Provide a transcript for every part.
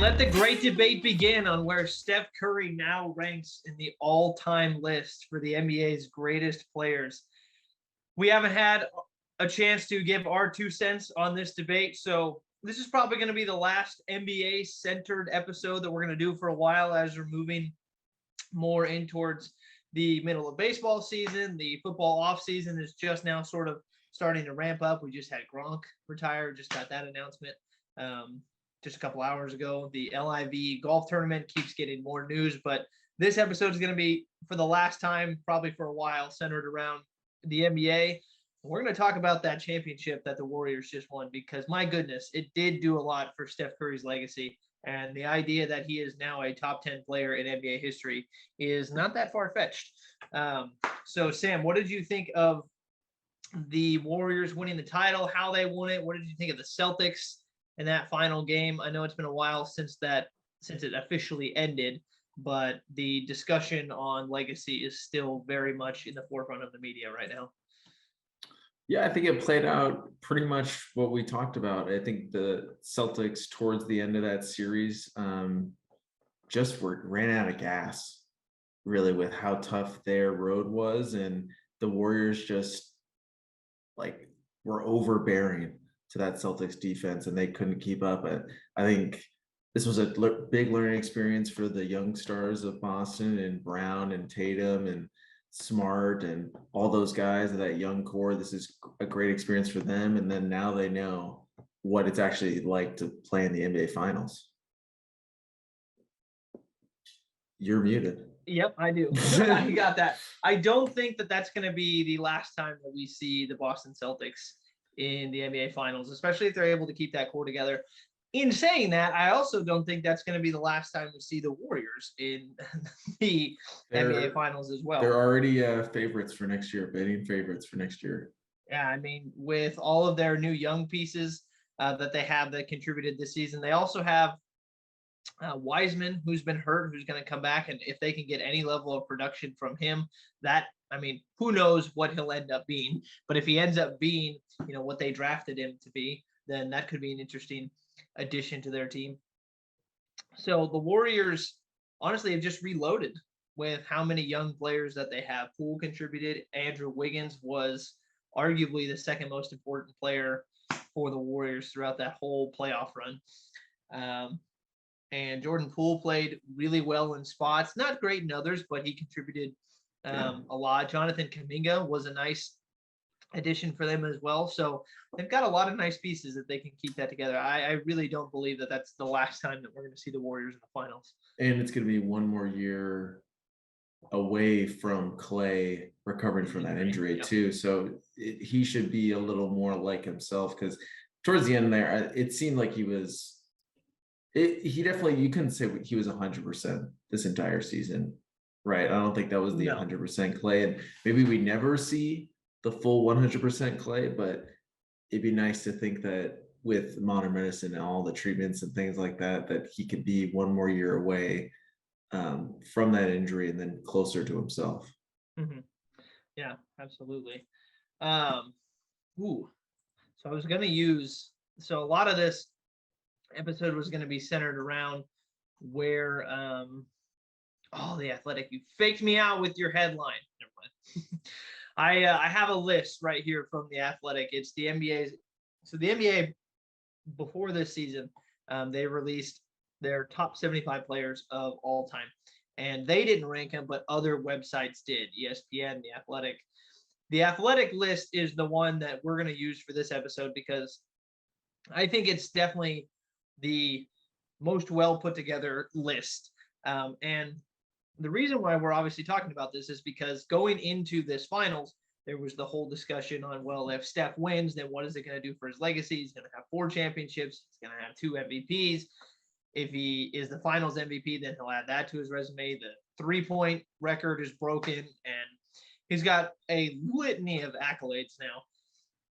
Let the great debate begin on where Steph Curry now ranks in the all-time list for the NBA's greatest players. We haven't had a chance to give our 2 cents on this debate, so this is probably going to be the last NBA-centered episode that we're going to do for a while as we're moving more in towards the middle of baseball season. The football offseason is just now sort of starting to ramp up. We just had Gronk retire, just got that announcement just a couple hours ago. The LIV golf tournament keeps getting more news, but this episode is going to be, for the last time, probably for a while, centered around the NBA. We're going to talk about that championship that the Warriors just won, because my goodness, it did do a lot for Steph Curry's legacy. And the idea that he is now a top 10 player in NBA history is not that far-fetched. So, Sam, what did you think of the Warriors winning the title, how they won it? What did you think of the Celtics in that final game? I know it's been a while since it officially ended, but the discussion on legacy is still very much in the forefront of the media right now. Yeah, I think it played out pretty much what we talked about. I think the Celtics towards the end of that series just ran out of gas, really, with how tough their road was. And the Warriors just were overbearing to that Celtics defense, and they couldn't keep up. I think this was a big learning experience for the young stars of Boston, and Brown and Tatum and Smart and all those guys of that young core. This is a great experience for them. And then now they know what it's actually like to play in the NBA Finals. You're muted. Yep, I do. I got that. I don't think that that's going to be the last time that we see the Boston Celtics in the NBA Finals, especially if they're able to keep that core together. In saying that, I also don't think that's going to be the last time we see the Warriors in the NBA Finals as well. They're already favorites for next year, betting favorites for next year. Yeah, I mean, with all of their new young pieces that they have that contributed this season, they also have Wiseman, who's been hurt, who's going to come back. And if they can get any level of production from him, who knows what he'll end up being. But if he ends up being, what they drafted him to be, then that could be an interesting addition to their team. So the Warriors honestly have just reloaded with how many young players that they have. Poole contributed. Andrew Wiggins was arguably the second most important player for the Warriors throughout that whole playoff run. And Jordan Poole played really well in spots, not great in others, but he contributed a lot. Jonathan Kuminga was a nice addition for them as well. So they've got a lot of nice pieces that they can keep that together. I really don't believe that that's the last time that we're going to see the Warriors in the finals. And it's going to be one more year away from Clay recovering from that injury too. So he should be a little more like himself, because towards the end there, it seemed like he definitely, you couldn't say he was 100% this entire season, right? I don't think that was the 100% Clay, and maybe we never see the full 100% Clay, but it'd be nice to think that with modern medicine and all the treatments and things like that, that he could be one more year away from that injury and then closer to himself. Mm-hmm. Yeah, absolutely. So I was going to use, a lot of this episode was going to be centered around where, The Athletic, you faked me out with your headline. Never mind. I have a list right here from The Athletic. It's the NBA's. So the NBA, before this season, they released their top 75 players of all time. And they didn't rank them, but other websites did. ESPN, The Athletic. The Athletic list is the one that we're going to use for this episode, because I think it's definitely the most well put together list. And the reason why we're obviously talking about this is because going into this finals, there was the whole discussion on, well, if Steph wins, then what is it going to do for his legacy? He's going to have 4 championships. He's going to have 2 MVPs. If he is the finals MVP, then he'll add that to his resume. The 3-point record is broken, and he's got a litany of accolades now.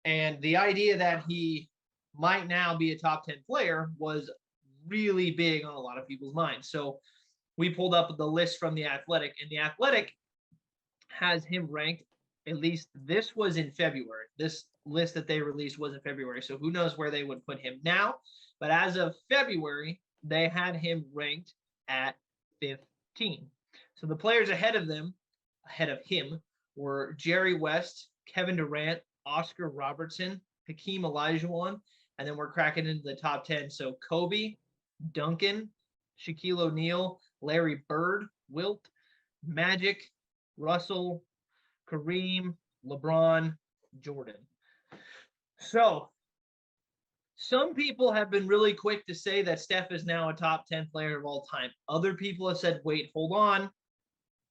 And the idea that he might now be a top 10 player was really big on a lot of people's minds. So we pulled up the list from The Athletic, and The Athletic has him ranked, at least this was in February. This list that they released was in February. So who knows where they would put him now. But as of February, they had him ranked at 15. So the players ahead of him, were Jerry West, Kevin Durant, Oscar Robertson, Hakeem Olajuwon, and then we're cracking into the top 10. So Kobe, Duncan, Shaquille O'Neal, Larry Bird, Wilt, Magic, Russell, Kareem, LeBron, Jordan. So some people have been really quick to say that Steph is now a top 10 player of all time. Other people have said, wait, hold on.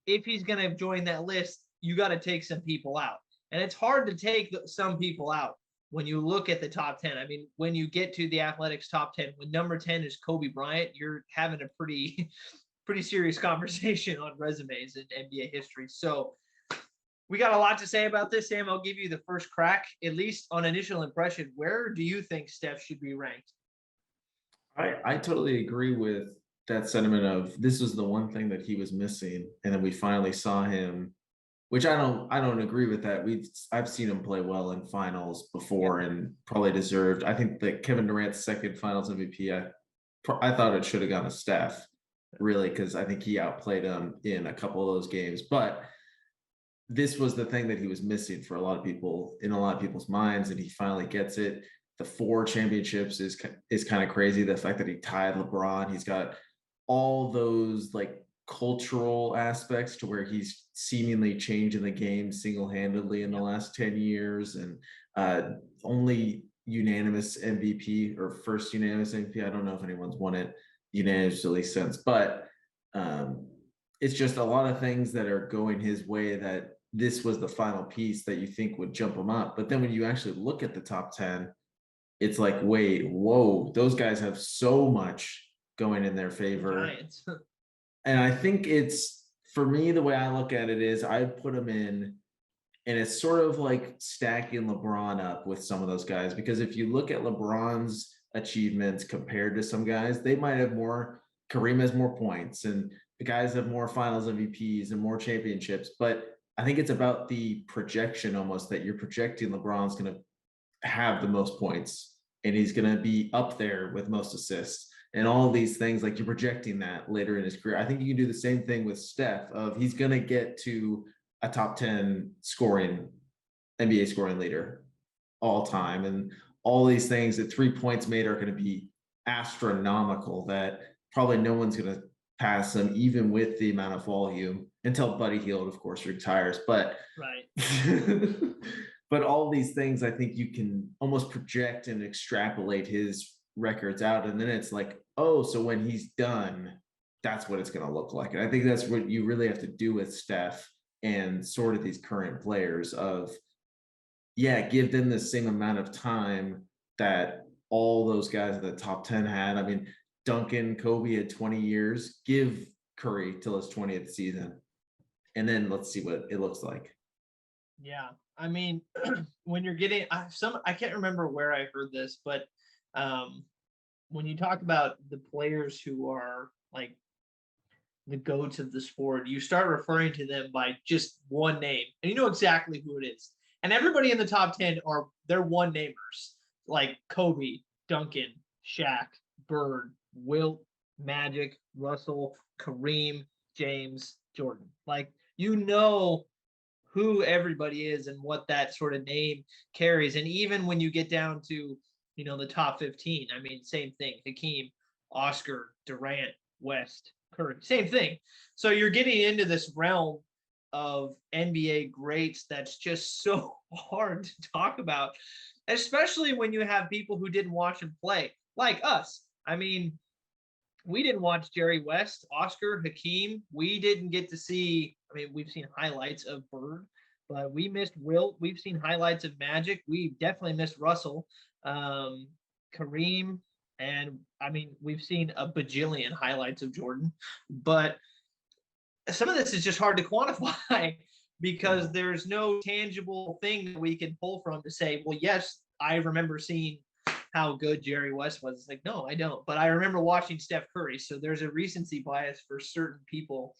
If he's going to join that list, you got to take some people out. And it's hard to take some people out when you look at the top 10. I mean, when you get to the Athletics top 10, when number 10 is Kobe Bryant, you're having a pretty serious conversation on resumes in NBA history. So we got a lot to say about this, Sam. I'll give you the first crack, at least on initial impression. Where do you think Steph should be ranked? I totally agree with that sentiment of this was the one thing that he was missing, and then we finally saw him, which I don't agree with that. I've seen him play well in finals before and probably deserved. I think that Kevin Durant's second finals MVP, I thought it should have gone to Steph, really, because I think he outplayed him in a couple of those games. But this was the thing that he was missing for a lot of people, in a lot of people's minds, and he finally gets it. The 4 championships is kind of crazy. The fact that he tied LeBron, he's got all those like cultural aspects to where he's seemingly changing the game single-handedly in the last 10 years, and only unanimous MVP, or first unanimous MVP. I don't know if anyone's won it unanimously since, but it's just a lot of things that are going his way, that this was the final piece that you think would jump him up. But then when you actually look at the top 10, it's like, wait, whoa, those guys have so much going in their favor. Giants. And I think it's, for me, the way I look at it is I'd put them in, and it's sort of like stacking LeBron up with some of those guys, because if you look at LeBron's achievements compared to some guys, they might have more. Kareem has more points, and the guys have more finals MVPs and more championships. But I think it's about the projection, almost, that you're projecting LeBron's going to have the most points, and he's going to be up there with most assists and all these things. Like, you're projecting that later in his career. I think you can do the same thing with Steph, of he's going to get to a top 10 NBA scoring leader all time. And all these things that 3 points made are going to be astronomical, that probably no one's going to pass him, even with the amount of volume, until Buddy Hield, of course, retires. But right. But all these things, I think you can almost project and extrapolate his records out. And then it's like, oh, so when he's done, that's what it's going to look like. And I think that's what you really have to do with Steph and sort of these current players of, give them the same amount of time that all those guys at the top 10 had. I mean, Duncan, Kobe had 20 years. Give Curry till his 20th season, and then let's see what it looks like. Yeah, I mean, when you're getting I can't remember where I heard this, but when you talk about the players who are like the goats of the sport, you start referring to them by just one name, and you know exactly who it is. And everybody in the top 10 they're one namers, like Kobe, Duncan, Shaq, Bird, Wilt, Magic, Russell, Kareem, James, Jordan. Like, you know who everybody is and what that sort of name carries. And even when you get down to, the top 15, I mean, same thing. Hakeem, Oscar, Durant, West, Curry, same thing. So you're getting into this realm of NBA greats that's just so hard to talk about, especially when you have people who didn't watch him play, like us. I mean, we didn't watch Jerry West, Oscar, Hakeem. We didn't get to see, I mean, we've seen highlights of Bird, but we missed Wilt. We've seen highlights of Magic. We definitely missed Russell, Kareem. And I mean, we've seen a bajillion highlights of Jordan, but some of this is just hard to quantify because there's no tangible thing that we can pull from to say, well, yes, I remember seeing how good Jerry West was. It's like, no, I don't. But I remember watching Steph Curry. So there's a recency bias for certain people.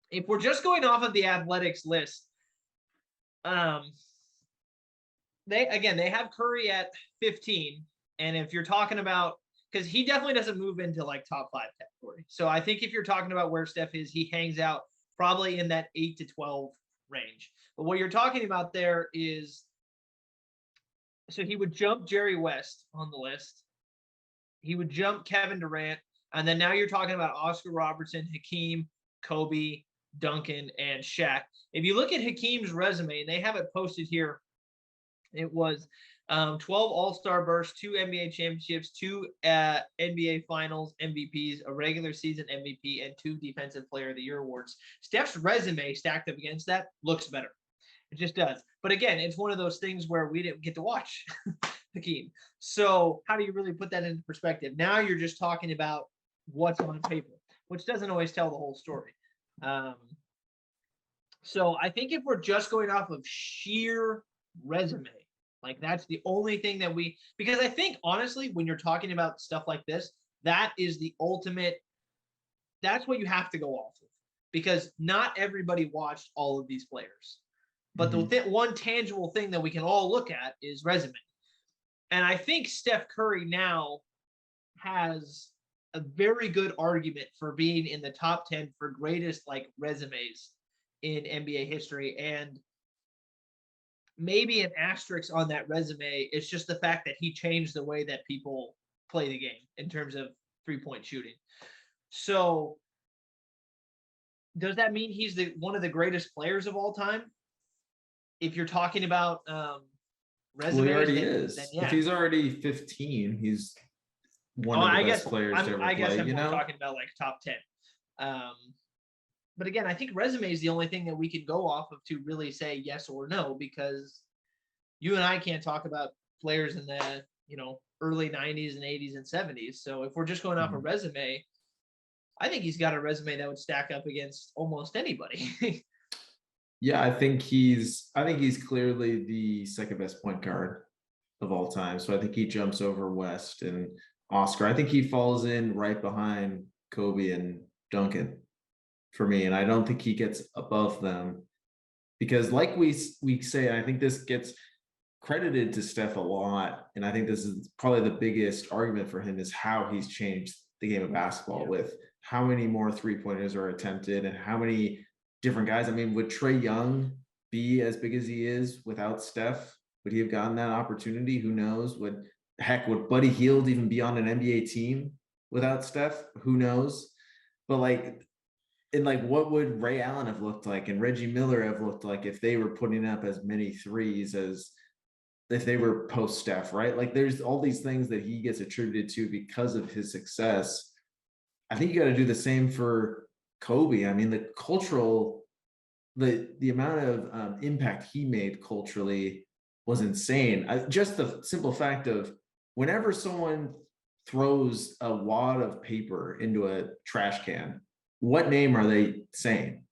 If we're just going off of the athletics list, they have Curry at 15. And if you're talking about because he definitely doesn't move into like top 5 category. So I think if you're talking about where Steph is, he hangs out probably in that 8 to 12 range. But what you're talking about there is, so he would jump Jerry West on the list. He would jump Kevin Durant. And then now you're talking about Oscar Robertson, Hakeem, Kobe, Duncan, and Shaq. If you look at Hakeem's resume, and they have it posted here, it was 12 All-Star bursts, 2 NBA championships, 2 NBA Finals MVPs, a regular season MVP, and 2 Defensive Player of the Year awards. Steph's resume stacked up against that looks better. It just does. But again, it's one of those things where we didn't get to watch Hakeem. So how do you really put that into perspective? Now you're just talking about what's on paper, which doesn't always tell the whole story. So I think if we're just going off of sheer resume, like that's the only thing that because I think honestly, when you're talking about stuff like this, that is the ultimate, that's what you have to go off of, because not everybody watched all of these players. But the one tangible thing that we can all look at is resume. And I think Steph Curry now has a very good argument for being in the top 10 for greatest like resumes in NBA history. And maybe an asterisk on that resume is just the fact that he changed the way that people play the game in terms of 3-point shooting. So does that mean he's one of the greatest players of all time? If you're talking about resumes, well, he already is. Then, yeah. If he's already 15, he's one of the best players to ever play. I'm talking about like top 10. But again, I think resume is the only thing that we can go off of to really say yes or no, because you and I can't talk about players in the early 90s and 80s and 70s. So if we're just going off a resume, I think he's got a resume that would stack up against almost anybody. Yeah, I think he's clearly the second best point guard of all time. So I think he jumps over West and Oscar. I think he falls in right behind Kobe and Duncan for me. And I don't think he gets above them, because like we say, I think this gets credited to Steph a lot. And I think this is probably the biggest argument for him, is how he's changed the game of basketball with how many more 3-pointers are attempted and how many different guys. I mean, would Trae Young be as big as he is without Steph? Would he have gotten that opportunity? Who knows? Would Buddy Hield even be on an NBA team without Steph? Who knows? But what would Ray Allen have looked like and Reggie Miller have looked like if they were putting up as many threes as if they were post Steph, right? Like there's all these things that he gets attributed to because of his success. I think you got to do the same for Kobe. I mean, the amount of impact he made culturally was insane. Just the simple fact of whenever someone throws a wad of paper into a trash can, what name are they saying?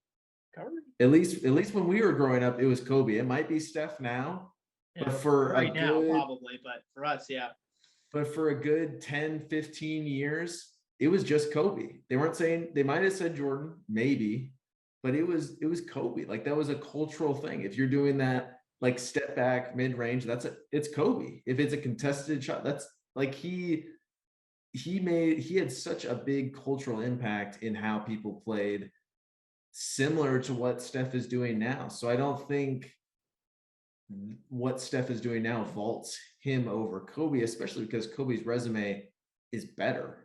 Curry. At least when we were growing up, it was Kobe. It might be Steph now, but for now probably, but for us, yeah. But for a good 10, 15 years, it was just Kobe. They weren't saying, they might have said Jordan, maybe, but it was Kobe. Like that was a cultural thing. If you're doing that, like step back, mid range, it's Kobe. If it's a contested shot, that's like he had such a big cultural impact in how people played, similar to what Steph is doing now. So I don't think what Steph is doing now vaults him over Kobe, especially because Kobe's resume is better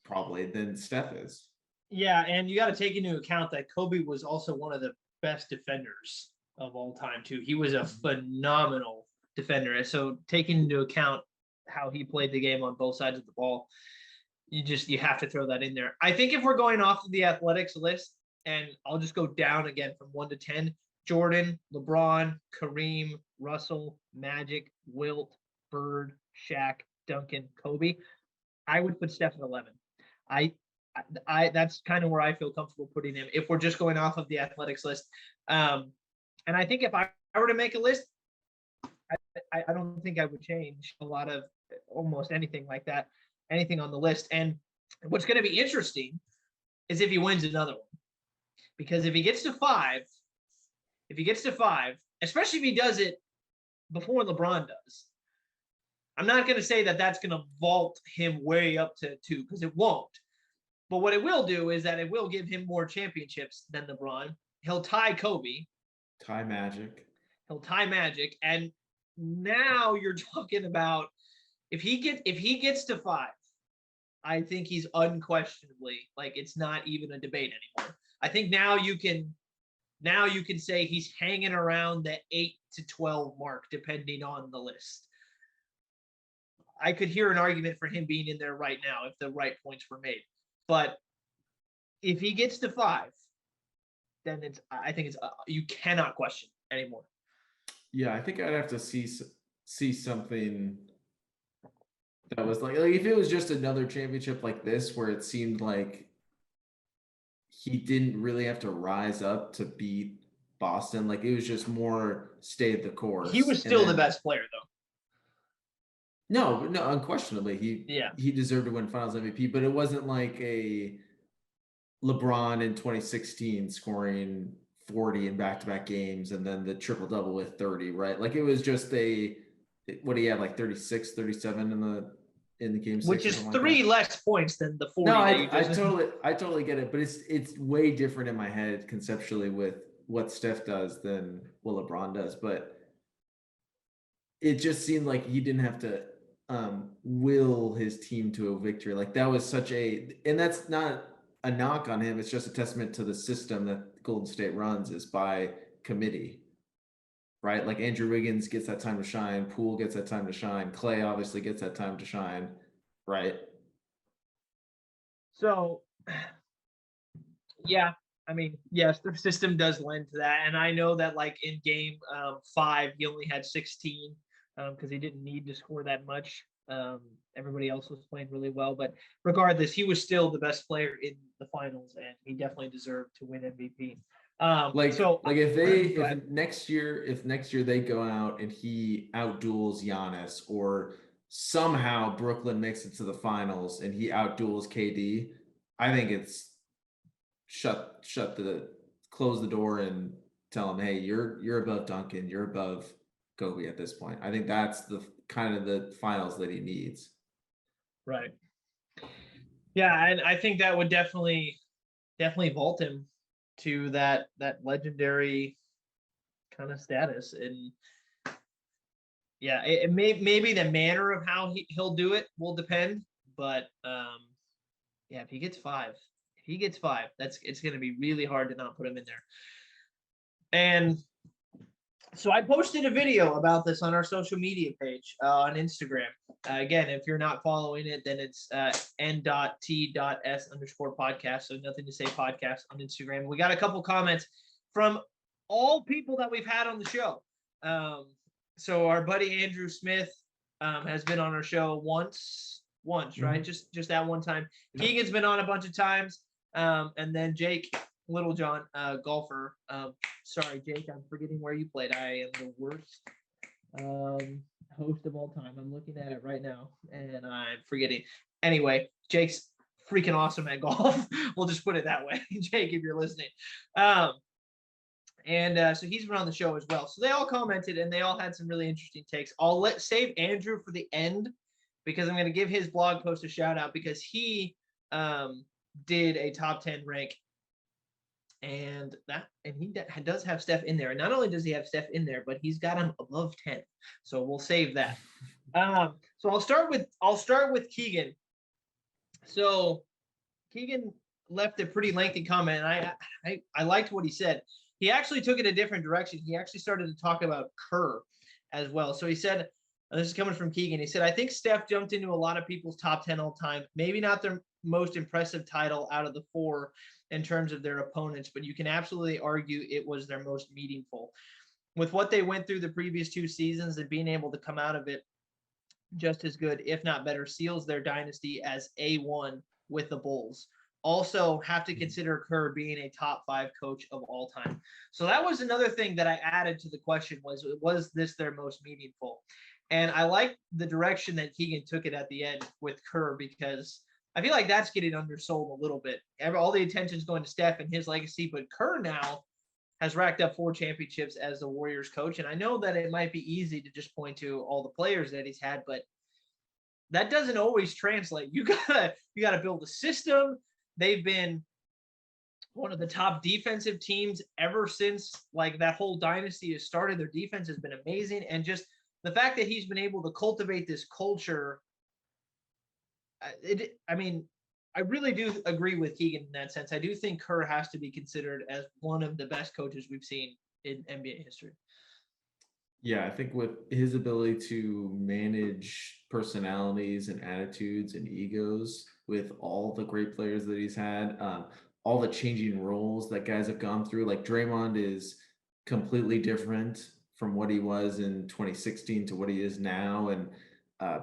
probably than Steph is. Yeah, and you got to take into account that Kobe was also one of the best defenders of all time too. He was a phenomenal defender. So taking into account how he played the game on both sides of the ball, you have to throw that in there. I think if we're going off of the athletics list, and I'll just go down again from 1 to 10, Jordan, LeBron, Kareem, Russell, Magic, Wilt, Bird, Shaq, Duncan, Kobe, I would put Steph at 11. I that's kind of where I feel comfortable putting him if we're just going off of the athletics list. And I think if I were to make a list, I don't think I would change a lot of almost anything like that, anything on the list. And what's going to be interesting is if he wins another one, because if he gets to five, especially if he does it before LeBron does, I'm not going to say that that's going to vault him way up to 2 because it won't. But what it will do is that it will give him more championships than LeBron. He'll tie Kobe. Tie Magic. He'll tie Magic. And now you're talking about if he gets to 5, I think he's unquestionably, like, it's not even a debate anymore. I think now you can say he's hanging around the 8 to 12 mark, depending on the list. I could hear an argument for him being in there right now if the right points were made. But if he gets to 5, then I think you cannot question anymore. Yeah, I think I'd have to see something that was like if it was just another championship like this where it seemed like he didn't really have to rise up to beat Boston. Like it was just more stayed the course. He was still the best player though. No, unquestionably. He deserved to win Finals MVP, but it wasn't like a LeBron in 2016 scoring 40 in back-to-back games and then the triple-double with 30, right? Like it was just what he had, like 36, 37 in the game 6, which is 3 less points than the 40. No, I totally get it, but it's way different in my head conceptually with what Steph does than what LeBron does. But it just seemed like he didn't have to will his team to a victory. Like that was and that's not a knock on him. It's just a testament to the system that Golden State runs is by committee, right? Like Andrew Wiggins gets that time to shine. Poole gets that time to shine. Clay obviously gets that time to shine, right? So, yeah, I mean, yes, the system does lend to that. And I know that like in game 5, he only had 16 because he didn't need to score that much. Everybody else was playing really well, but regardless, he was still the best player in the finals, and he definitely deserved to win MVP. If next year they go out and he outduels Giannis, or somehow Brooklyn makes it to the finals and he outduels KD, I think it's close the door and tell him, hey, you're above Duncan, you're above Kobe at this point. I think that's the kind of the finals that he needs. Right. Yeah, and I think that would definitely vault him to that legendary kind of status. And yeah, it maybe the manner of how he'll do it will depend, but yeah, if he gets 5, it's going to be really hard to not put him in there. And so I posted a video about this on our social media page on Instagram. Again, if you're not following it, then it's n.t.s_podcast. So nothing to say podcast on Instagram. We got a couple comments from all people that we've had on the show. So our buddy Andrew Smith has been on our show once, right? Just that one time. Yeah. Keegan's been on a bunch of times. And then Jake Littlejohn, golfer. Sorry, Jake, I'm forgetting where you played. I am the worst host of all time. I'm looking at it right now, and I'm forgetting. Anyway, Jake's freaking awesome at golf. We'll just put it that way. Jake, if you're listening. So he's been on the show as well. So they all commented, and they all had some really interesting takes. I'll save Andrew for the end because I'm going to give his blog post a shout out because he did a top 10 rank. And he does have Steph in there. And not only does he have Steph in there, but he's got him above 10. So we'll save that. So I'll start with Keegan. So Keegan left a pretty lengthy comment, and I liked what he said. He actually took it a different direction. He actually started to talk about Kerr as well. So he said, and this is coming from Keegan, he said, I think Steph jumped into a lot of people's top 10 all time. Maybe not their most impressive title out of the 4 in terms of their opponents, but you can absolutely argue it was their most meaningful. With what they went through the previous 2 seasons and being able to come out of it just as good, if not better, seals their dynasty as A1 with the Bulls. Also have to consider Kerr being a top 5 coach of all time. So that was another thing that I added to the question was this their most meaningful? And I like the direction that Keegan took it at the end with Kerr because I feel like that's getting undersold a little bit. All the attention's going to Steph and his legacy, but Kerr now has racked up 4 championships as the Warriors coach. And I know that it might be easy to just point to all the players that he's had, but that doesn't always translate. You gotta build a system. They've been one of the top defensive teams ever since like that whole dynasty has started. Their defense has been amazing, and just the fact that he's been able to cultivate this culture. I mean, I really do agree with Keegan in that sense. I do think Kerr has to be considered as one of the best coaches we've seen in NBA history. Yeah, I think with his ability to manage personalities and attitudes and egos with all the great players that he's had, all the changing roles that guys have gone through, like Draymond is completely different from what he was in 2016 to what he is now, and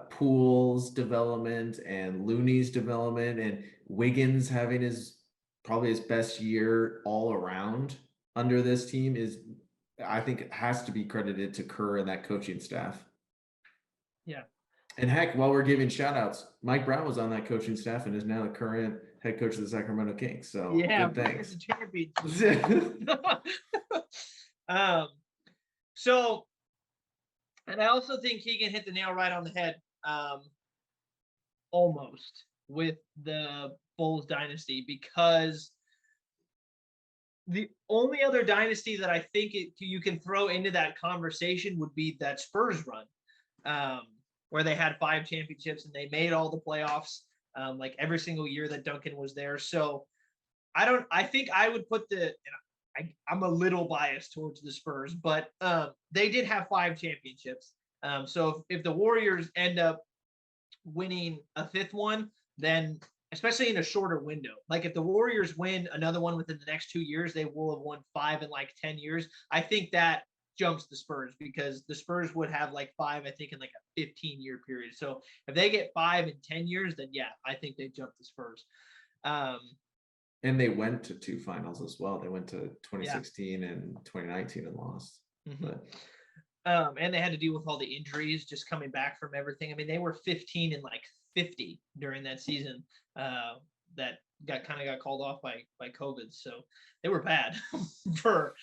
Poole's development and Looney's development and Wiggins having his probably his best year all around under this team is, I think, it has to be credited to Kerr and that coaching staff. Yeah. And heck, while we're giving shout outs, Mike Brown was on that coaching staff and is now the current head coach of the Sacramento Kings. So yeah, good things. So, and I also think Keegan hit the nail right on the head, almost, with the Bulls dynasty, because the only other dynasty that I think you can throw into that conversation would be that Spurs run, where they had 5 championships and they made all the playoffs, like every single year that Duncan was there. So I think I would put I'm a little biased towards the Spurs, but they did have 5 championships. So if the Warriors end up winning a 5th one, then especially in a shorter window, like if the Warriors win another one within the next 2 years, they will have won 5 in like 10 years. I think that jumps the Spurs, because the Spurs would have like 5, I think, in like a 15-year period. So if they get 5 in 10 years, then yeah, I think they jump the Spurs. And they went to 2 finals as well. They went to 2016 yeah. and 2019 and lost. Mm-hmm. And they had to deal with all the injuries just coming back from everything. I mean, they were 15 and like 50 during that season that got called off by COVID. So they were bad for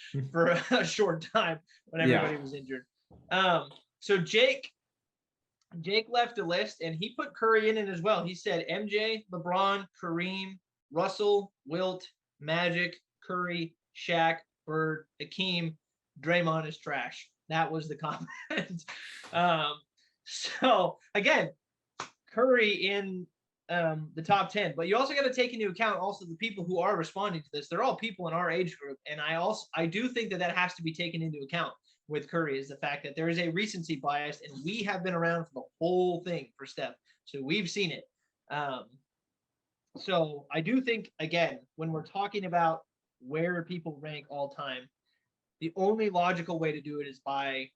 a short time when everybody was injured. So Jake left a list, and he put Curry in it as well. He said MJ, LeBron, Kareem, Russell, Wilt, Magic, Curry, Shaq, Bird, Hakeem, Draymond is trash. That was the comment. So again, Curry in the top 10, but you also got to take into account also the people who are responding to this. They're all people in our age group, and I do think that has to be taken into account with Curry, is the fact that there is a recency bias, and we have been around for the whole thing for Steph, so we've seen it. So I do think, again, when we're talking about where people rank all time, the only logical way to do it is by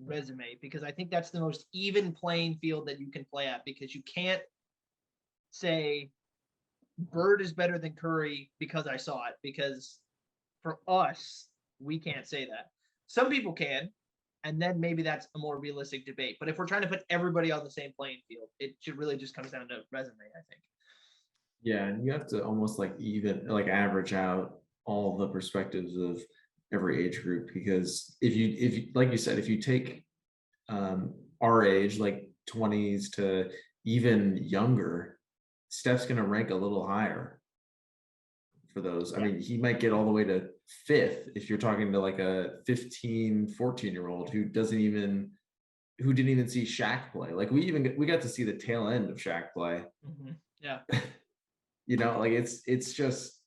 resume, because I think that's the most even playing field that you can play at, because you can't say Bird is better than Curry because I saw it, because for us, we can't say that. Some people can, and then maybe that's a more realistic debate. But if we're trying to put everybody on the same playing field, it should really just comes down to resume, I think. Yeah, and you have to almost like even like average out all the perspectives of every age group, because if you like you said, if you take our age, like 20s to even younger, Steph's going to rank a little higher for those. I mean, he might get all the way to 5th if you're talking to like a 15, 14-year-old who didn't even see Shaq play. Like we got to see the tail end of Shaq play. Mm-hmm. Yeah. You know, like it's just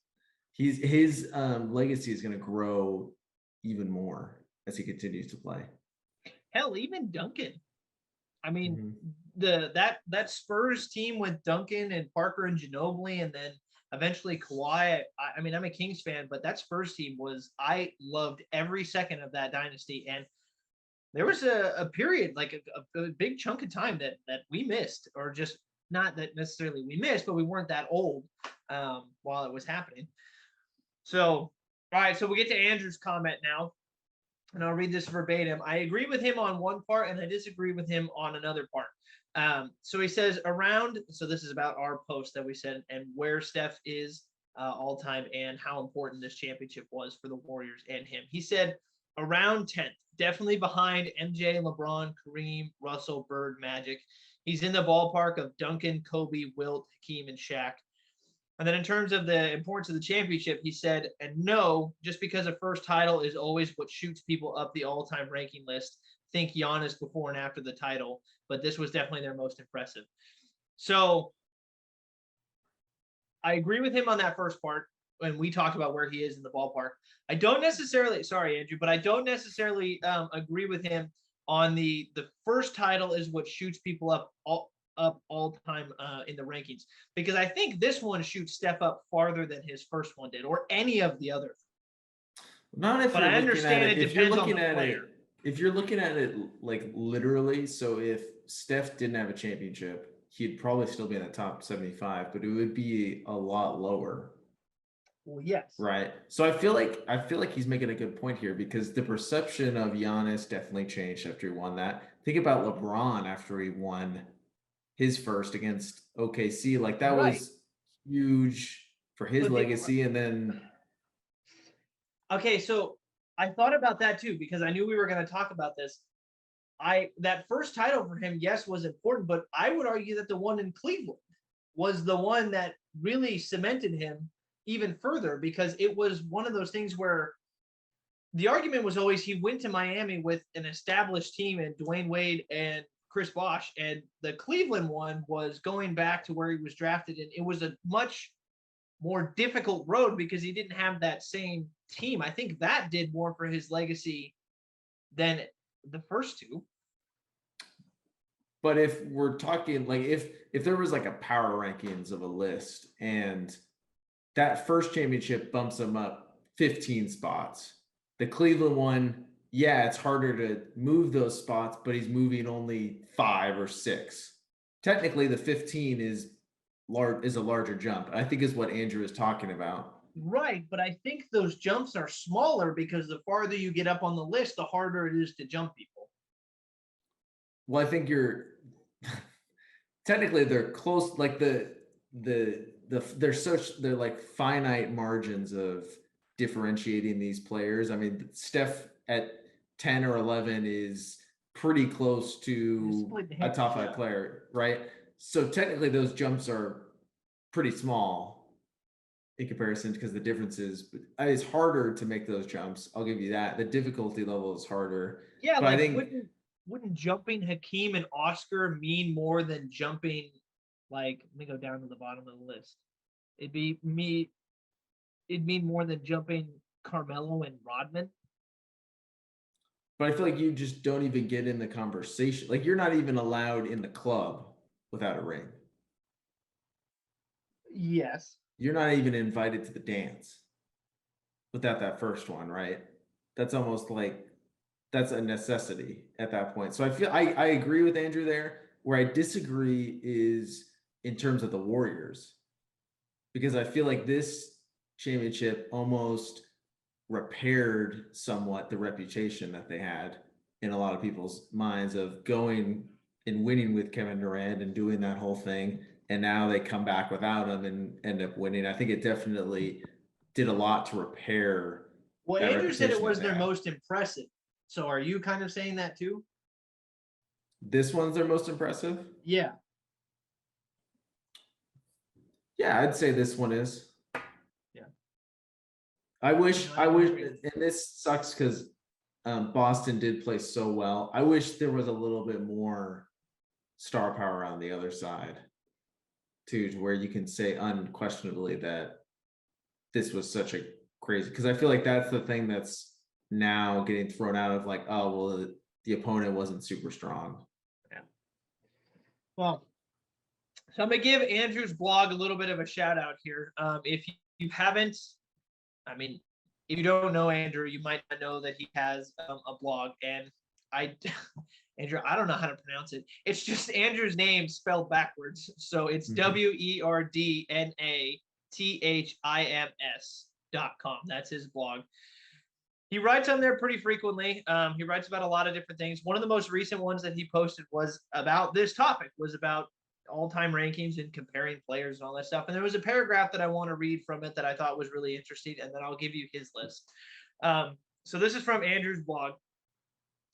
his legacy is going to grow even more as he continues to play. Hell, even Duncan. I mean, that Spurs team with Duncan and Parker and Ginobili, and then eventually Kawhi. I mean, I'm a Kings fan, but that Spurs team I loved every second of that dynasty. And there was a period, like a big chunk of time that we missed, or just not that necessarily we missed, but we weren't that old while it was happening. So, all right, so we get to Andrew's comment now, and I'll read this verbatim. I agree with him on one part, and I disagree with him on another part. So he says so this is about our post that we said, and where Steph is all time, and how important this championship was for the Warriors and him. He said around 10th, definitely behind MJ, LeBron, Kareem, Russell, Bird, Magic. He's in the ballpark of Duncan, Kobe, Wilt, Hakeem, and Shaq. And then in terms of the importance of the championship, he said, and no, just because a first title is always what shoots people up the all-time ranking list, think Giannis before and after the title, but this was definitely their most impressive. So I agree with him on that first part when we talked about where he is in the ballpark. I don't necessarily, sorry, Andrew, but I don't necessarily agree with him on the first title is what shoots people up all time in the rankings, because I think this one shoots Steph up farther than his first one did, or any of the others. Not if But you're I looking at understand it. it If you're depends on looking the at player. it, if you're looking at it like literally, so if Steph didn't have a championship, he'd probably still be in the top 75, but it would be a lot lower. Well, yes. Right. So I feel like he's making a good point here, because the perception of Giannis definitely changed after he won that. Think about LeBron after he won his first against OKC. Like that Right. was huge for his But legacy. And then okay, so I thought about that too, because I knew we were going to talk about this. That first title for him, yes, was important, but I would argue that the one in Cleveland was the one that really cemented him even further, because it was one of those things where the argument was always he went to Miami with an established team and Dwayne Wade and Chris Bosh, and the Cleveland one was going back to where he was drafted, and it was a much more difficult road because he didn't have that same team. I think that did more for his legacy than the first two. but if we're talking like if there was like a power rankings of a list, and that first championship bumps him up 15 spots. The Cleveland one, yeah, it's harder to move those spots, but he's moving only 5 or 6. Technically, the 15 is a larger jump. I think is what Andrew is talking about. Right, but I think those jumps are smaller because the farther you get up on the list, the harder it is to jump people. Well, I think you're technically they're close, like they're like finite margins of differentiating these players. I mean, Steph at 10 or 11 is pretty close to a top 5 player, right? So technically those jumps are pretty small in comparison, because the difference is it's harder to make those jumps. I'll give you that. The difficulty level is harder. Yeah, but like I think wouldn't jumping Hakeem and Oscar mean more than jumping, like, let me go down to the bottom of the list. It'd mean more than jumping Carmelo and Rodman. But I feel like you just don't even get in the conversation. Like you're not even allowed in the club without a ring. Yes. You're not even invited to the dance without that first one, right? That's almost like that's a necessity at that point. So I feel I agree with Andrew there. Where I disagree is in terms of the Warriors, because I feel like this championship almost repaired somewhat the reputation that they had in a lot of people's minds of going and winning with Kevin Durant and doing that whole thing. And now they come back without him and end up winning. I think it definitely did a lot to repair. Well, that Andrew said it reputation was that they their had. most impressive. So are you kind of saying that too? This one's their most impressive. Yeah. Yeah, I'd say this one is. Yeah. I wish, I agree. and this sucks because Boston did play so well. I wish there was a little bit more star power on the other side too, to where you can say unquestionably that this was such a crazy, because I feel like that's the thing that's now getting thrown out of, like, oh, well, the opponent wasn't super strong. Yeah. Well, so I'm gonna give Andrew's blog a little bit of a shout out here. If you haven't, I mean, if you don't know Andrew, you might not know that he has a blog. And Andrew, I don't know how to pronounce it. It's just Andrew's name spelled backwards. So it's WERDNATHIMS.com. That's his blog. He writes on there pretty frequently. He writes about a lot of different things. One of the most recent ones that he posted was about this topic, was about all-time rankings and comparing players and all that stuff. And there was a paragraph that I want to read from it that I thought was really interesting, and then I'll give you his list. So this is from Andrew's blog,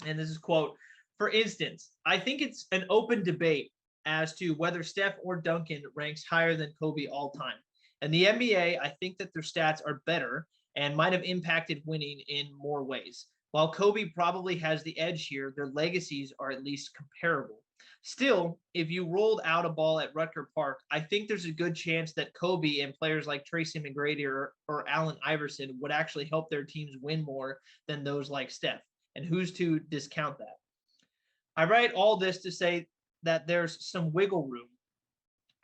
and this is quote, "For instance, I think it's an open debate as to whether Steph or Duncan ranks higher than Kobe all time. And the NBA, I think that their stats are better and might have impacted winning in more ways. While Kobe probably has the edge here, their legacies are at least comparable. Still, if you rolled out a ball at Rutger Park, I think there's a good chance that Kobe and players like Tracy McGrady or Allen Iverson would actually help their teams win more than those like Steph. And who's to discount that? I write all this to say that there's some wiggle room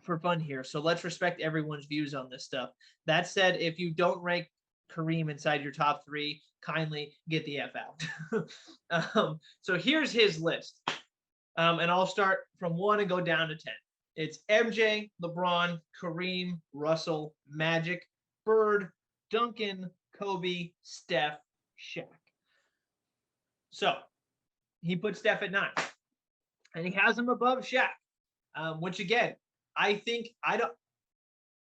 for fun here. So let's respect everyone's views on this stuff. That said, if you don't rank Kareem inside your top 3, kindly get the F out. So here's his list. And I'll start from 1 and go down to 10. It's MJ, LeBron, Kareem, Russell, Magic, Bird, Duncan, Kobe, Steph, Shaq. So he put Steph at 9. And he has him above Shaq, which again, I think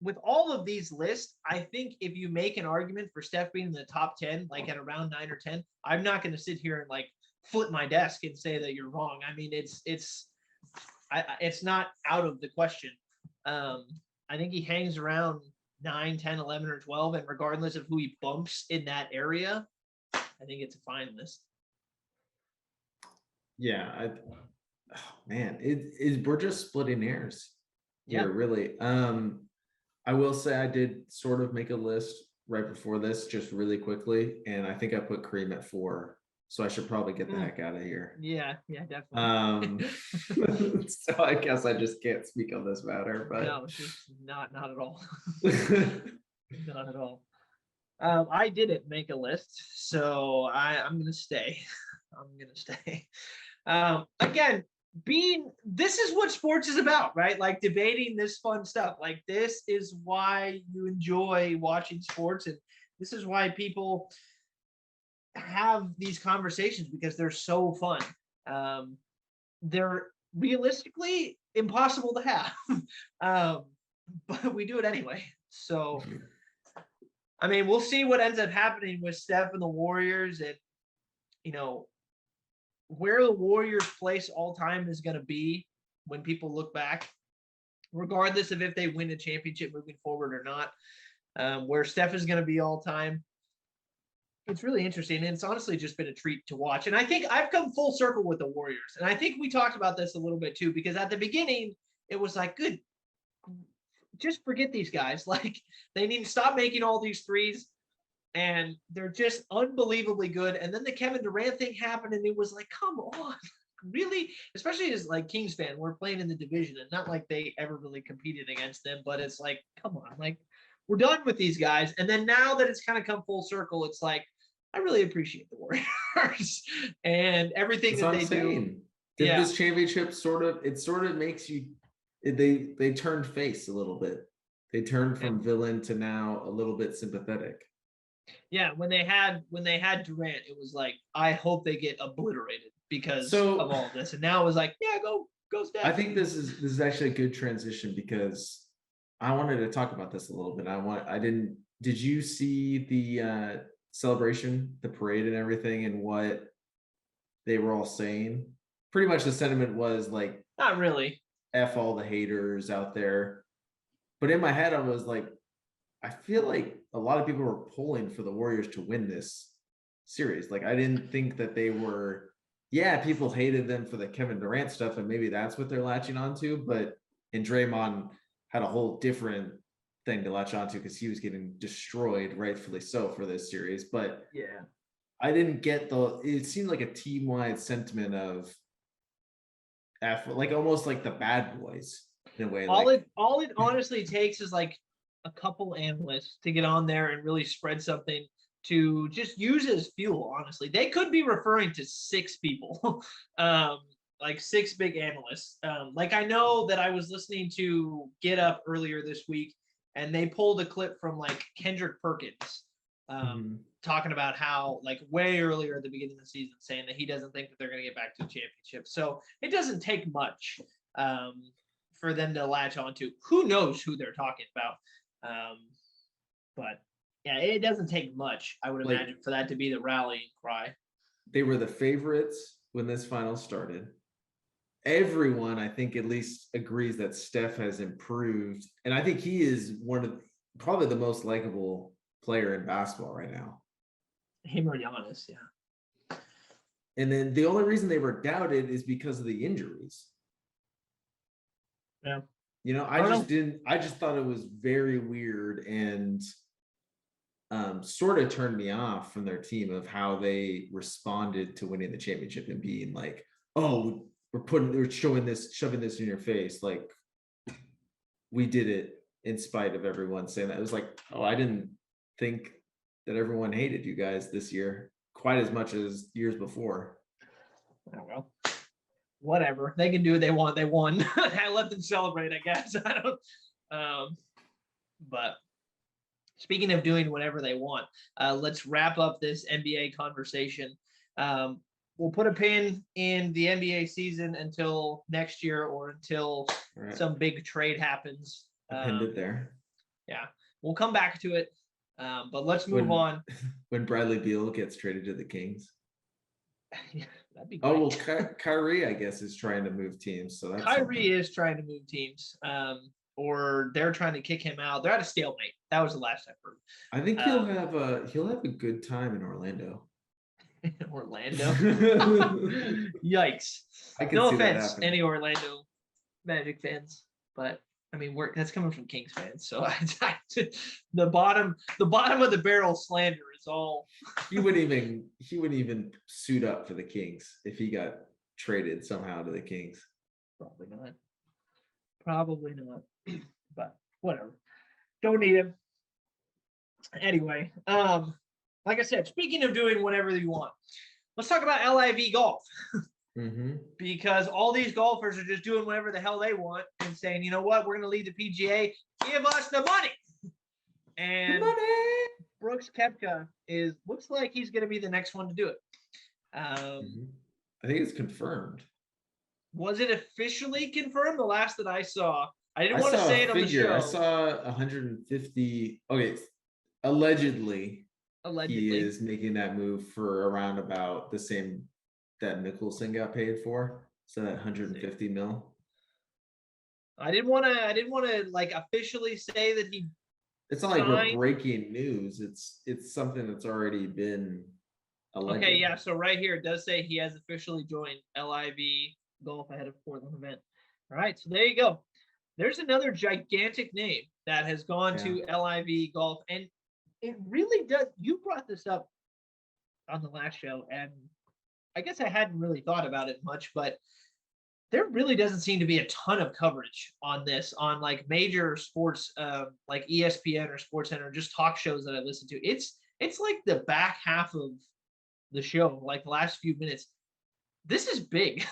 with all of these lists, I think if you make an argument for Steph being in the top 10, like at around 9 or 10, I'm not going to sit here and like flip my desk and say that you're wrong. I mean, it's not out of the question. I think he hangs around 9, 10, 11, or 12, and regardless of who he bumps in that area, I think it's a fine list. Yeah, man, we're just splitting hairs here, really. I will say I did sort of make a list right before this, just really quickly, and I think I put Kareem at 4, so I should probably get the heck out of here. Yeah, definitely. So I guess I just can't speak on this matter, but no, just not at all. Not at all. I didn't make a list, so I'm gonna stay. Again, this is what sports is about, right? Like debating this fun stuff. Like this is why you enjoy watching sports, and this is why people have these conversations, because they're so fun. They're realistically impossible to have, but we do it anyway. So, I mean, we'll see what ends up happening with Steph and the Warriors, and where the Warriors' place all time is going to be when people look back, regardless of if they win a championship moving forward or not, where Steph is going to be all time. It's really interesting, and it's honestly just been a treat to watch. And I think I've come full circle with the Warriors, and I think we talked about this a little bit too, because at the beginning it was like, good, just forget these guys. Like they need to stop making all these threes. And they're just unbelievably good. And then the Kevin Durant thing happened, and it was like, come on, really? Especially as like Kings fan, we're playing in the division, and not like they ever really competed against them, but it's like, come on, like we're done with these guys. And then now that it's kind of come full circle, it's like, I really appreciate the Warriors and everything that they do. This championship sort of makes you, they turned face a little bit. They turned from villain to now a little bit sympathetic. Yeah, when they had Durant, it was like, I hope they get obliterated because of all this. And now it was like, yeah, go Steph. I think this is actually a good transition, because I wanted to talk about this a little bit. Did you see the celebration, the parade and everything, and what they were all saying? Pretty much the sentiment was like, not really. F all the haters out there. But in my head, I was like, I feel like a lot of people were pulling for the Warriors to win this series. Like, I didn't think that they were, people hated them for the Kevin Durant stuff, and maybe that's what they're latching onto. And Draymond had a whole different thing to latch onto, because he was getting destroyed, rightfully so, for this series. But yeah, I didn't get it seemed like a team-wide sentiment of like almost like the bad boys in a way. All it honestly takes is like a couple analysts to get on there and really spread something to just use as fuel. Honestly, they could be referring to 6 people, like 6 big analysts. Like I know that I was listening to Get Up earlier this week, and they pulled a clip from like Kendrick Perkins, talking about how like way earlier at the beginning of the season, saying that he doesn't think that they're going to get back to the championship. So it doesn't take much for them to latch onto. Who knows who they're talking about? But yeah, it doesn't take much, I would imagine, for that to be the rallying cry. They were the favorites when this final started. everyone, I think, at least agrees that Steph has improved. And I think he is one of probably the most likable player in basketball right now. Him or Giannis, yeah. And then the only reason they were doubted is because of the injuries. Yeah. I just thought it was very weird and sort of turned me off from their team of how they responded to winning the championship and being like, oh, we're shoving this in your face. Like, we did it in spite of everyone saying that. It was like, oh, I didn't think that everyone hated you guys this year quite as much as years before. Oh, well, whatever. They can do what they want. They won. I let them celebrate, I guess. I don't. But speaking of doing whatever they want, let's wrap up this NBA conversation. We'll put a pin in the NBA season until next year or until some big trade happens. Pinned it there. Yeah, we'll come back to it. But let's move on. When Bradley Beal gets traded to the Kings. Yeah, that'd be great. Oh, well, Kyrie, I guess, is trying to move teams. So that's Kyrie is trying to move teams. Or they're trying to kick him out. They're at a stalemate. That was the last I heard. I think he'll have a good time in Orlando. Orlando. Yikes. No offense, any Orlando Magic fans, but I mean, that's coming from Kings fans. So the bottom of the barrel slander is all. He wouldn't even suit up for the Kings if he got traded somehow to the Kings. Probably not. But whatever. Don't need him. Anyway, like I said, speaking of doing whatever you want, let's talk about LIV golf. Mm-hmm. Because all these golfers are just doing whatever the hell they want and saying, you know what, we're going to lead the PGA, give us the money. And Brooks Koepka looks like he's going to be the next one to do it. I think it's confirmed. Was it officially confirmed? The last that I saw, I didn't want to say it on the show. I saw 150. Okay, allegedly, he is making that move for around about the same that Mickelson got paid for. So that 150 mil. I didn't want to like officially say that he. It's not like we're breaking news. It's something that's already been alleged. Okay, yeah. So right here it does say he has officially joined LIV Golf ahead of Portland event. All right, so there you go. There's another gigantic name that has gone to LIV Golf, and it really does. You brought this up on the last show, and I guess I hadn't really thought about it much, but there really doesn't seem to be a ton of coverage on this on like major sports, like ESPN or SportsCenter, just talk shows that I listen to. It's like the back half of the show, like the last few minutes. This is big.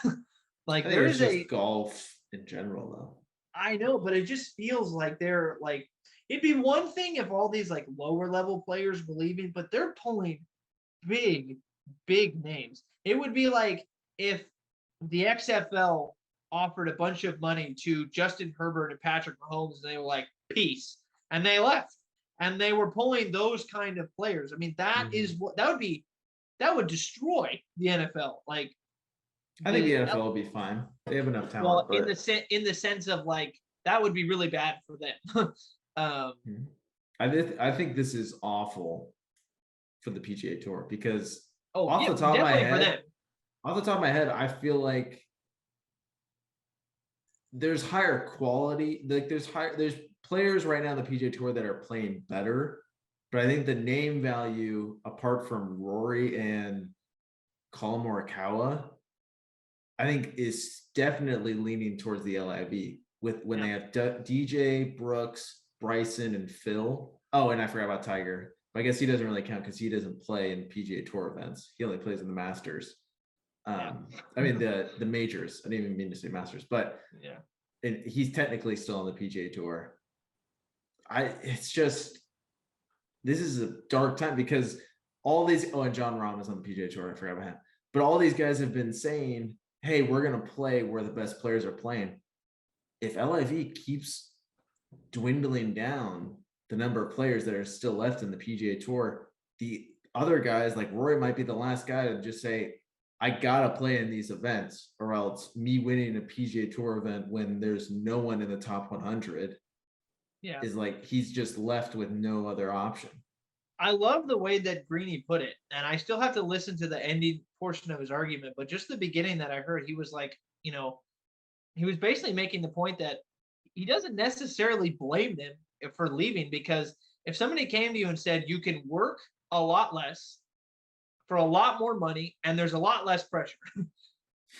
Like there is just golf in general, though. I know, but it just feels like they're like, it'd be one thing if all these like lower level players were leaving, but they're pulling big names. It would be like if the XFL offered a bunch of money to Justin Herbert and Patrick Mahomes, and they were like, peace. And they left. And they were pulling those kind of players. I mean, that is what that would destroy the NFL. Like, I think the NFL will be fine. They have enough talent. Well, in the sense of like, that would be really bad for them. I think this is awful for the PGA Tour because off the top of my head, I feel like there's higher quality. Like there's players right now in the PGA Tour that are playing better, but I think the name value, apart from Rory and Colin Morikawa, I think is definitely leaning towards the LIV when they have DJ, Brooks, Bryson, and Phil. Oh, and I forgot about Tiger. But I guess he doesn't really count because he doesn't play in PGA Tour events. He only plays in the Masters. I mean the majors. I didn't even mean to say Masters, but and he's technically still on the PGA Tour. It's just this is a dark time because all these. Oh, and John Rahm is on the PGA Tour. I forgot about him. But all these guys have been saying, hey, we're going to play where the best players are playing. If LIV keeps dwindling down the number of players that are still left in the PGA Tour, the other guys like Rory might be the last guy to just say, I gotta play in these events, or else me winning a PGA Tour event when there's no one in the top 100 Yeah. is like he's just left with no other option. I love the way that Greeny put it, and I still have to listen to the ending portion of his argument, but just the beginning that I heard, he was like, he was basically making the point that he doesn't necessarily blame them for leaving, because if somebody came to you and said you can work a lot less for a lot more money and there's a lot less pressure,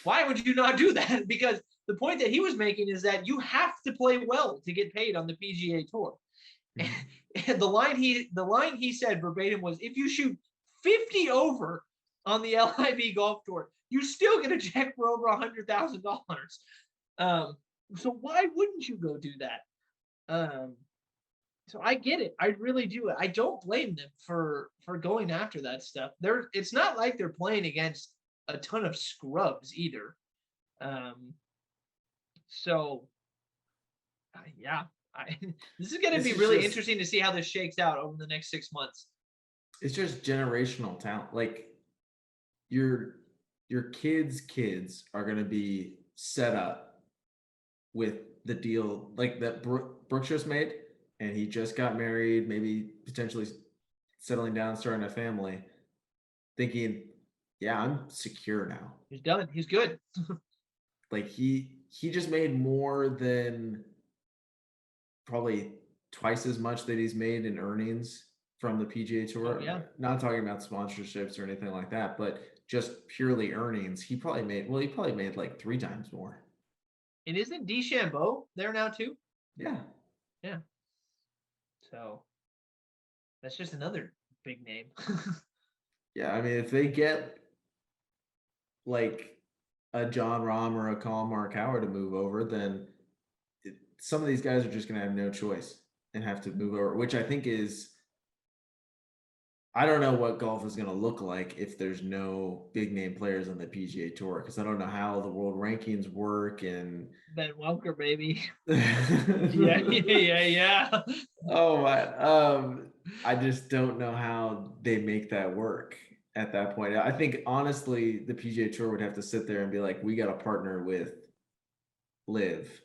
why would you not do that? Because the point that he was making is that you have to play well to get paid on the PGA Tour. And the line he said verbatim was, if you shoot 50 over on the LIV Golf Tour, you still get a check for over $100,000. So why wouldn't you go do that? So I get it. I really do. I don't blame them for going after that stuff. It's not like they're playing against a ton of scrubs either. So yeah, this is going to be really interesting to see how this shakes out over the next 6 months. It's just generational talent. Like your kids are going to be set up with the deal like that Brooks just made, and he just got married, maybe potentially settling down, starting a family, thinking, yeah, I'm secure now. He's done. He's good. Like he just made more than probably twice as much that he's made in earnings from the PGA Tour. Oh, yeah. Not talking about sponsorships or anything like that, but just purely earnings. He probably made like 3 times more. And isn't DeChambeau there now too? Yeah. Yeah. So that's just another big name. Yeah, I mean, if they get like a John Rahm or a Colin Morikawa to move over, then some of these guys are just going to have no choice and have to move over, which I think is, I don't know what golf is going to look like if there's no big name players on the PGA Tour, because I don't know how the world rankings work. And Ben Welker, baby. yeah. Oh my, I just don't know how they make that work at that point. I think honestly, the PGA Tour would have to sit there and be like, we got to partner with Live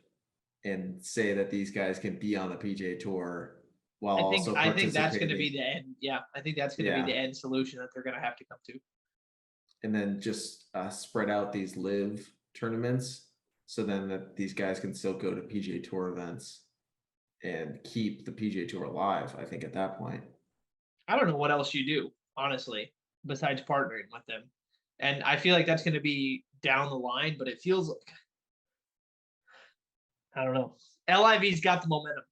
and say that these guys can be on the PGA Tour while also participating. I think that's going to be the end. Yeah, I think that's going to be the end solution that they're going to have to come to. And then just spread out these Live tournaments so then that these guys can still go to PGA Tour events and keep the PGA Tour alive, I think, at that point. I don't know what else you do, honestly, besides partnering with them. And I feel like that's going to be down the line, but it feels like, I don't know. LIV's got the momentum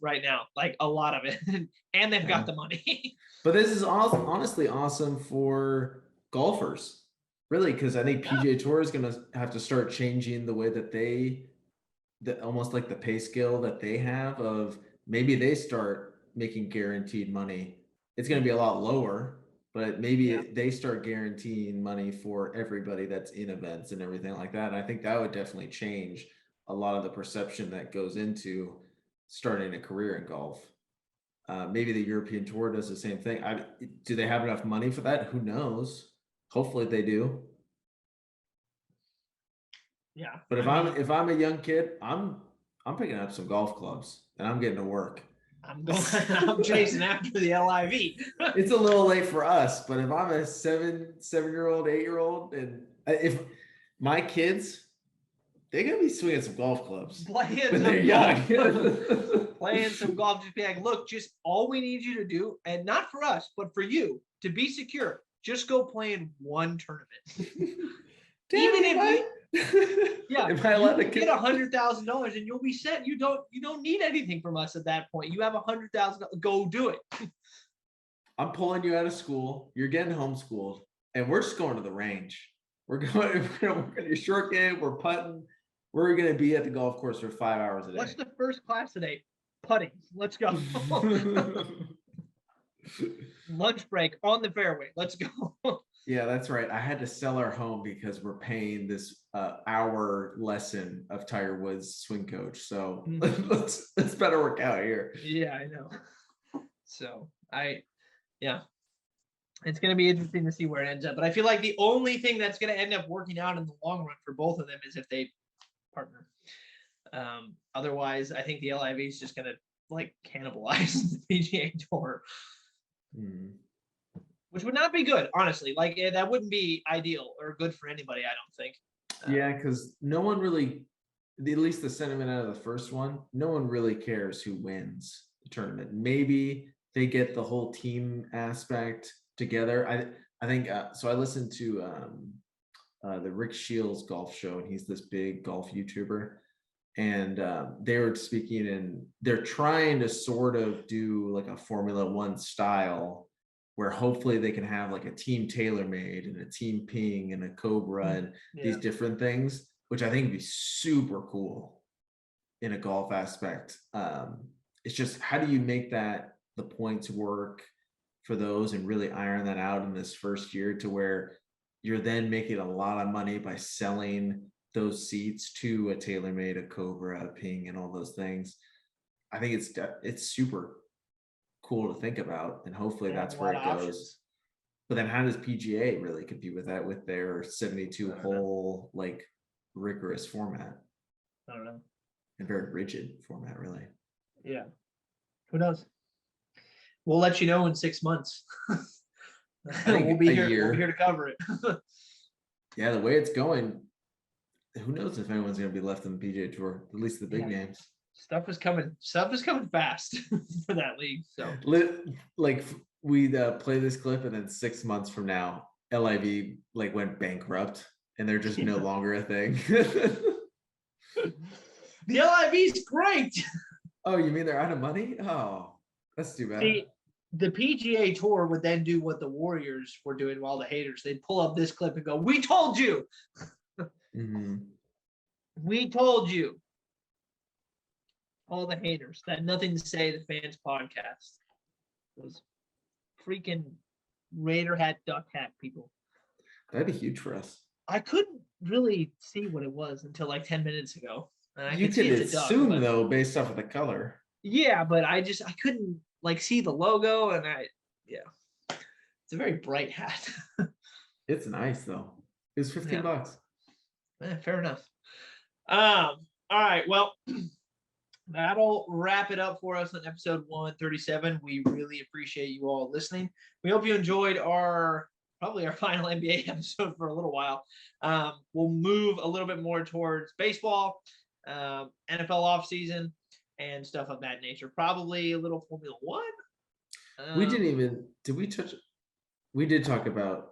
right now, like a lot of it, and they've got the money. But this is honestly awesome for golfers, really, because I think PGA Tour is going to have to start changing the way that almost like the pay scale that they have, of maybe they start making guaranteed money. It's going to be a lot lower, but maybe they start guaranteeing money for everybody that's in events and everything like that. And I think that would definitely change a lot of the perception that goes into starting a career in golf. Maybe the European Tour does the same thing. Do they have enough money for that? Who knows? Hopefully they do. Yeah. But if I'm a young kid, I'm picking up some golf clubs and I'm getting to work. I'm chasing after the LIV. It's a little late for us, but if I'm a 7-year-old, 8-year-old, and if my kids, they're gonna be swinging some golf clubs when they're young. Playing some golf, just be like, look, just all we need you to do, and not for us, but for you, to be secure, just go play in one tournament. Even if if I allowed to get $100,000 and you'll be set. You don't need anything from us at that point. You have $100,000. Go do it. I'm pulling you out of school. You're getting homeschooled, and we're just going to the range. We're going to short game. We're putting. We're going to be at the golf course for 5 hours a day. What's the first class today? Putting. Let's go. Lunch break on the fairway. Let's go. Yeah, that's right. I had to sell our home because we're paying this hour lesson of Tiger Woods' swing coach. So let's better work out here. Yeah, I know. So It's going to be interesting to see where it ends up. But I feel like the only thing that's going to end up working out in the long run for both of them is if they partner. Otherwise, I think the LIV is just going to like cannibalize the PGA Tour, which would not be good, honestly. Like that wouldn't be ideal or good for anybody, I don't think. Yeah, because no one really, at least the sentiment out of the first one, no one really cares who wins the tournament. Maybe they get the whole team aspect together. I think so. I listened to the Rick Shields golf show, and he's this big golf YouTuber. And they were speaking, and they're trying to sort of do like a Formula One style where hopefully they can have like a team TaylorMade and a team Ping and a Cobra and these different things, which I think would be super cool in a golf aspect. It's just, how do you make that the points work for those and really iron that out in this first year to where you're then making a lot of money by selling those seats to a TaylorMade, a Cobra, a Ping, and all those things. I think it's super cool to think about, and hopefully that's where it goes. Options. But then how does PGA really compete with that with their 72 hole like rigorous format? I don't know. And very rigid format, really. Yeah. Who knows? We'll let you know in 6 months. We'll be here. We'll be here to cover it. Yeah, the way it's going, who knows if anyone's going to be left in the PGA Tour? At least the big names. Stuff is coming fast for that league. So, like we play this clip, and then 6 months from now, LIV like went bankrupt, and they're just no longer a thing. The LIV's great. Oh, you mean they're out of money? Oh, that's too bad. The PGA Tour would then do what the Warriors were doing while the haters. They'd pull up this clip and go, "We told you." We told you. All the haters that had nothing to say. The Fans Podcast. Those freaking Raider hat, duck hat people. That'd be huge for us. I couldn't really see what it was until like 10 minutes ago. You could assume though, based off of the color. Yeah, but I couldn't like see the logo, and it's a very bright hat. It's nice though. It was $15. Fair enough. All right, well, that'll wrap it up for us on episode 137. We really appreciate you all listening. We hope you enjoyed probably our final NBA episode for a little while. We'll move a little bit more towards baseball, NFL offseason, and stuff of that nature. Probably a little Formula One. We did talk about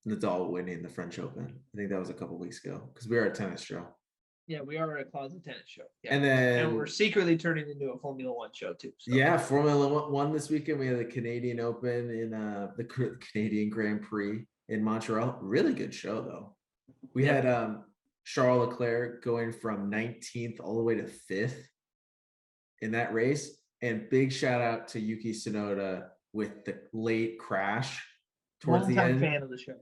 Nadal winning the French Open. I think that was a couple weeks ago because we were at a tennis show. Yeah, we are at a closet tennis show. Yeah. And we're secretly turning into a Formula One show too. So. Yeah, Formula One this weekend. We had the Canadian Open in the Canadian Grand Prix in Montreal. Really good show though. We had Charles Leclerc going from 19th all the way to 5th in that race. And big shout out to Yuki Tsunoda with the late crash towards the end. Fan of the show.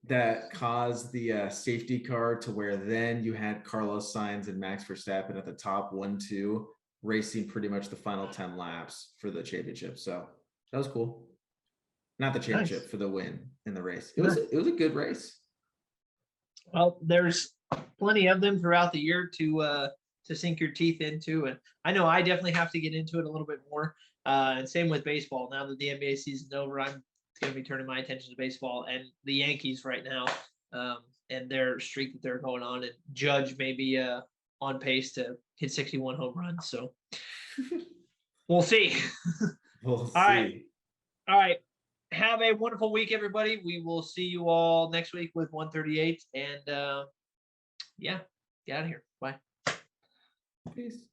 That caused the safety car to where then you had Carlos Sainz and Max Verstappen at the top 1-2 racing pretty much the final 10 laps for the championship. So that was cool. Not the championship, for the win in the race. It was a good race. Well, there's plenty of them throughout the year to sink your teeth into, and I know I definitely have to get into it a little bit more. And same with baseball. Now that the NBA season's over, I'm going to be turning my attention to baseball and the Yankees right now, and their streak that they're going on. And Judge may be on pace to hit 61 home runs. So we'll see. We'll see. All right. Have a wonderful week, everybody. We will see you all next week with 138. And get out of here. Bye. Peace.